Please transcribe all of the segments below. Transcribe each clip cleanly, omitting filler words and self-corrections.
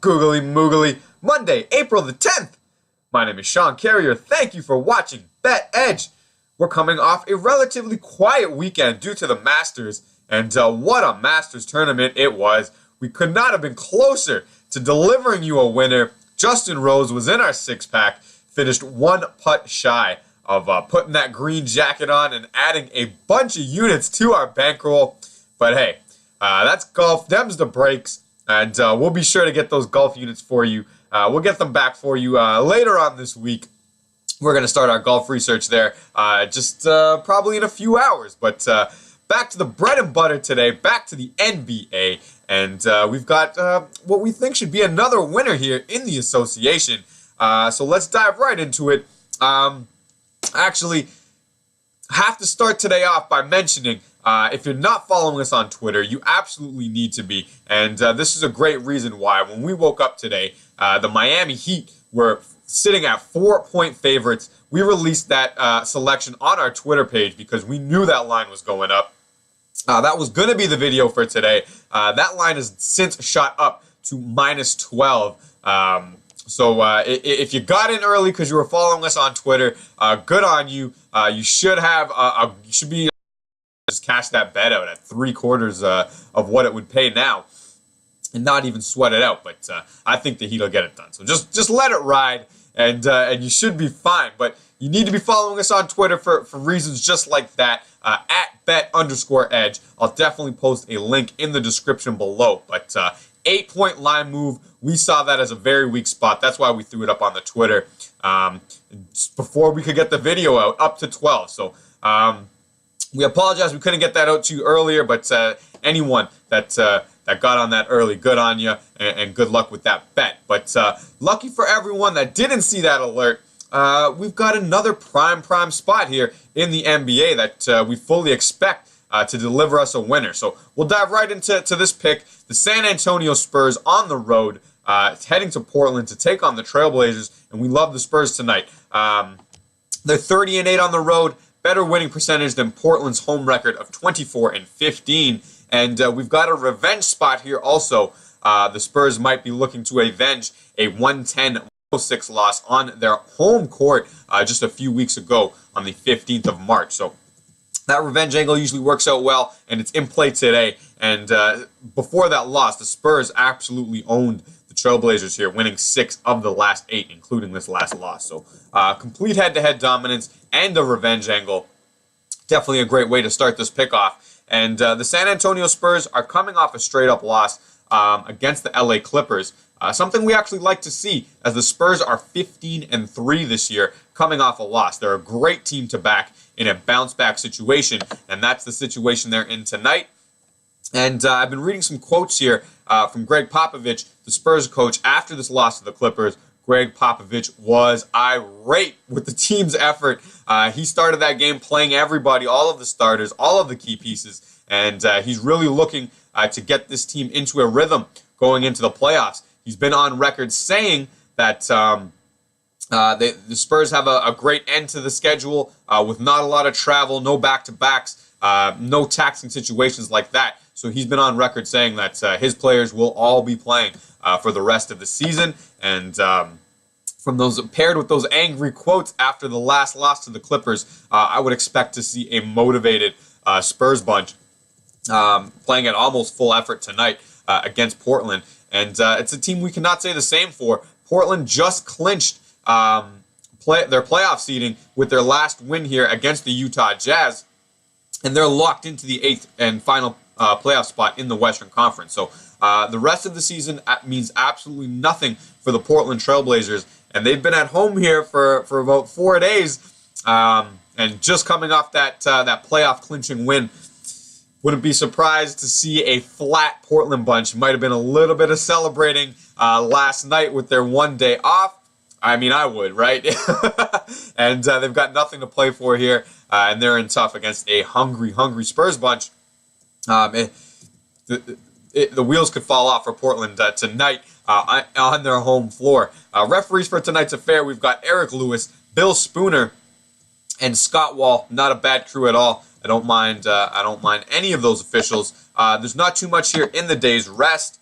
Googly Moogly, Monday, April the 10th. My name is Sean Carrier. Thank you for watching Bet Edge. We're coming off a relatively quiet weekend due to the Masters, and what a Masters tournament it was. We could not have been closer to delivering you a winner. Justin Rose was in our six-pack, finished one putt shy of putting that green jacket on and adding a bunch of units to our bankroll. But hey, that's golf. Them's the breaks. And we'll be sure to get those golf units for you. We'll get them back for you later on this week. We're going to start our golf research there just probably in a few hours. But back to the bread and butter today, back to the NBA. And we've got what we think should be another winner here in the association. So let's dive right into it. Actually, have to start today off by mentioning if you're not following us on Twitter, you absolutely need to be. And this is a great reason why. When we woke up today, the Miami Heat were sitting at 4-point favorites. We released that selection on our Twitter page because we knew that line was going up. That was going to be the video for today. That line has since shot up to -12. So if you got in early because you were following us on Twitter, good on you. You should have you should be just cash that bet out at 3/4 of what it would pay now, and not even sweat it out. But I think the Heat will get it done. So just let it ride, and you should be fine. But you need to be following us on Twitter for reasons just like that. At bet_edge. I'll definitely post a link in the description below. But 8-point line move. We saw that as a very weak spot. That's why we threw it up on the Twitter before we could get the video out, up to 12. So we apologize we couldn't get that out to you earlier, but anyone that got on that early, good on you, and good luck with that bet. But lucky for everyone that didn't see that alert, we've got another prime spot here in the NBA that we fully expect to deliver us a winner. So we'll dive right into this pick. The San Antonio Spurs on the road, heading to Portland to take on the Trailblazers, and we love the Spurs tonight. They're 30-8 on the road, better winning percentage than Portland's home record of 24-15. And we've got a revenge spot here also. The Spurs might be looking to avenge a 110-106 loss on their home court just a few weeks ago on the 15th of March. So that revenge angle usually works out well, and it's in play today. And before that loss, the Spurs absolutely owned the Trailblazers here, winning 6 of the last 8, including this last loss. So complete head-to-head dominance and a revenge angle. Definitely a great way to start this pick off. And the San Antonio Spurs are coming off a straight-up loss against the LA Clippers. Something we actually like to see, as the Spurs are 15-3 this year, coming off a loss. They're a great team to back in a bounce-back situation, and that's the situation they're in tonight. And I've been reading some quotes here from Greg Popovich, the Spurs coach, after this loss to the Clippers. Greg Popovich was irate with the team's effort. He started that game playing everybody, all of the starters, all of the key pieces, and he's really looking to get this team into a rhythm going into the playoffs. He's been on record saying that the Spurs have a great end to the schedule with not a lot of travel, no back-to-backs, no taxing situations like that. So he's been on record saying that his players will all be playing for the rest of the season. And from those paired with those angry quotes after the last loss to the Clippers, I would expect to see a motivated Spurs bunch playing at almost full effort tonight against Portland. And it's a team we cannot say the same for. Portland just clinched their playoff seeding with their last win here against the Utah Jazz, and they're locked into the 8th and final playoff spot in the Western Conference. So the rest of the season means absolutely nothing for the Portland Trailblazers, and they've been at home here for about 4 days, and just coming off that playoff clinching win. Wouldn't be surprised to see a flat Portland bunch. Might have been a little bit of celebrating last night with their 1 day off. I mean, I would, right? And they've got nothing to play for here, and they're in tough against a hungry Spurs bunch. The wheels could fall off for Portland tonight on their home floor. Referees for tonight's affair, we've got Eric Lewis, Bill Spooner, and Scott Wall. Not a bad crew at all. I don't mind any of those officials. There's not too much here in the day's rest.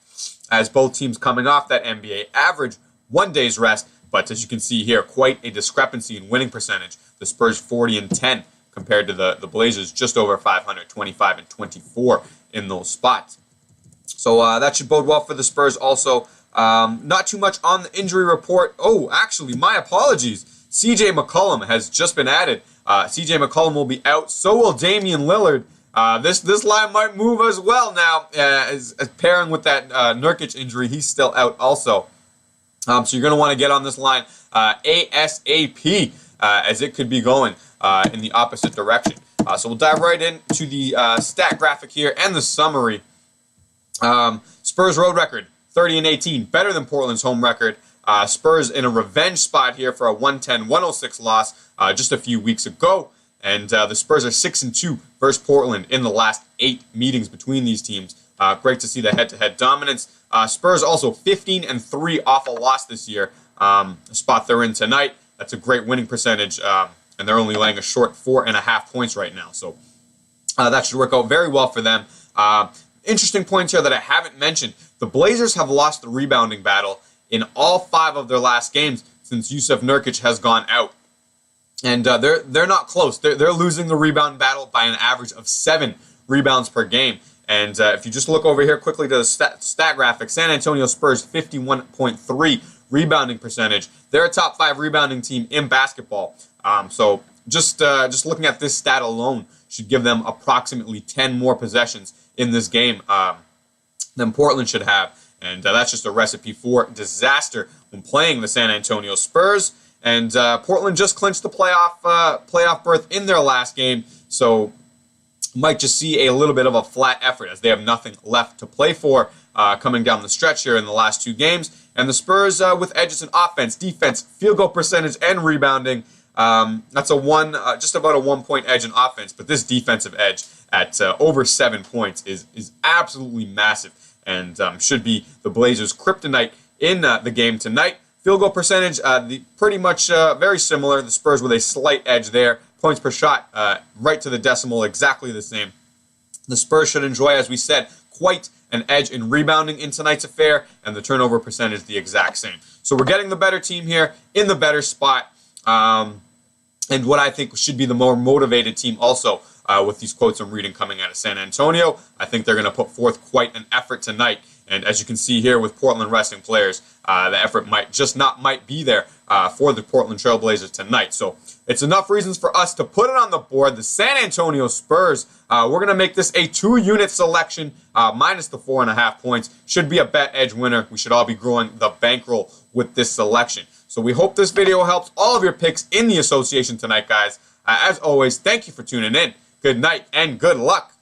as both teams coming off that NBA average 1 day's rest. But as you can see here, quite a discrepancy in winning percentage. The Spurs 40-10 compared to the Blazers just over 500, 25-24 in those spots. So that should bode well for the Spurs also. Not too much on the injury report. Oh, actually, my apologies. CJ McCollum has just been added. CJ McCollum will be out. So will Damian Lillard. This line might move as well now, as pairing with that Nurkic injury. He's still out also. So you're going to want to get on this line ASAP as it could be going in the opposite direction. So we'll dive right into the stat graphic here and the summary. Spurs road record, 30-18, better than Portland's home record. Spurs in a revenge spot here for a 110-106 loss just a few weeks ago. And the Spurs are 6-2 versus Portland in the last 8 meetings between these teams. Great to see the head-to-head dominance. Spurs also 15-3 off a loss this year. The spot they're in tonight, that's a great winning percentage. And they're only laying a short 4.5 points right now. So that should work out very well for them. Interesting points here that I haven't mentioned. The Blazers have lost the rebounding battle in all 5 of their last games since Yusuf Nurkic has gone out. And they're not close. They're losing the rebound battle by an average of 7 rebounds per game. And if you just look over here quickly to the stat graphic, San Antonio Spurs 51.3 rebounding percentage. They're a top 5 rebounding team in basketball. So just looking at this stat alone should give them approximately 10 more possessions in this game than Portland should have. And that's just a recipe for disaster when playing the San Antonio Spurs. And Portland just clinched the playoff berth in their last game, so might just see a little bit of a flat effort as they have nothing left to play for coming down the stretch here in the last 2 games. And the Spurs with edges in offense, defense, field goal percentage, and rebounding. That's just about a 1-point edge in offense, but this defensive edge at over 7 points is absolutely massive and should be the Blazers' kryptonite in the game tonight. Field goal percentage, pretty much very similar. The Spurs with a slight edge there. Points per shot, right to the decimal, exactly the same. The Spurs should enjoy, as we said, quite an edge in rebounding in tonight's affair, and the turnover percentage the exact same. So we're getting the better team here in the better spot, and what I think should be the more motivated team also with these quotes I'm reading coming out of San Antonio. I think they're going to put forth quite an effort tonight. And as you can see here with Portland resting players, the effort might be there for the Portland Trailblazers tonight. So it's enough reasons for us to put it on the board. The San Antonio Spurs, we're going to make this a 2-unit selection, minus the 4.5 points. Should be a bet edge winner. We should all be growing the bankroll with this selection. So we hope this video helps all of your picks in the association tonight, guys. As always, thank you for tuning in. Good night and good luck.